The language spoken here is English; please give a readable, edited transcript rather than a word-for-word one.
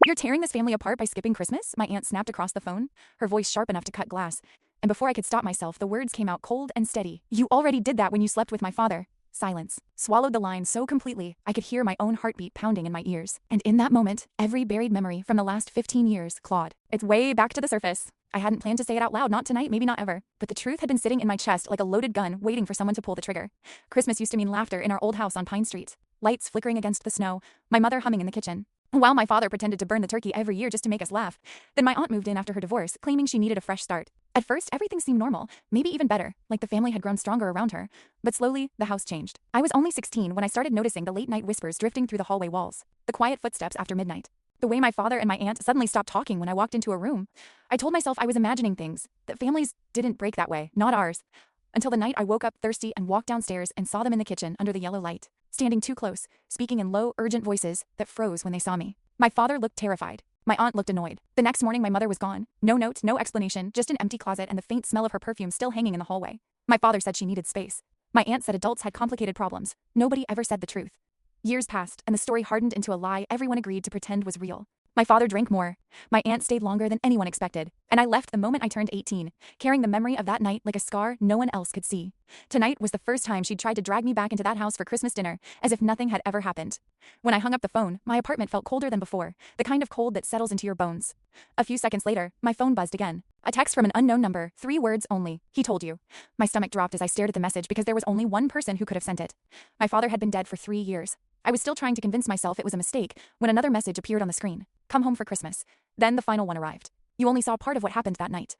You're tearing this family apart by skipping Christmas? My aunt snapped across the phone, her voice sharp enough to cut glass. And before I could stop myself, the words came out cold and steady. You already did that when you slept with my father. Silence. Swallowed the line so completely, I could hear my own heartbeat pounding in my ears. And in that moment, every buried memory from the last 15 years clawed its way back to the surface. I hadn't planned to say it out loud, not tonight, maybe not ever. But the truth had been sitting in my chest like a loaded gun, waiting for someone to pull the trigger. Christmas used to mean laughter in our old house on Pine Street. Lights flickering against the snow, my mother humming in the kitchen, while my father pretended to burn the turkey every year just to make us laugh. Then my aunt moved in after her divorce, claiming she needed a fresh start. At first, everything seemed normal, maybe even better, like the family had grown stronger around her. But slowly, the house changed. I was only 16 when I started noticing the late-night whispers drifting through the hallway walls, the quiet footsteps after midnight, the way my father and my aunt suddenly stopped talking when I walked into a room. I told myself I was imagining things, that families didn't break that way, not ours. Until the night I woke up thirsty and walked downstairs and saw them in the kitchen under the yellow light, standing too close, speaking in low, urgent voices that froze when they saw me. My father looked terrified. My aunt looked annoyed. The next morning my mother was gone. No note, no explanation, just an empty closet and the faint smell of her perfume still hanging in the hallway. My father said she needed space. My aunt said adults had complicated problems. Nobody ever said the truth. Years passed, and the story hardened into a lie everyone agreed to pretend was real. My father drank more. My aunt stayed longer than anyone expected, and I left the moment I turned 18, carrying the memory of that night like a scar no one else could see. Tonight was the first time she'd tried to drag me back into that house for Christmas dinner, as if nothing had ever happened. When I hung up the phone, my apartment felt colder than before, the kind of cold that settles into your bones. A few seconds later, my phone buzzed again. A text from an unknown number, 3 words only. He told you. My stomach dropped as I stared at the message because there was only one person who could have sent it. My father had been dead for 3 years. I was still trying to convince myself it was a mistake when another message appeared on the screen. Come home for Christmas. Then the final one arrived. You only saw part of what happened that night.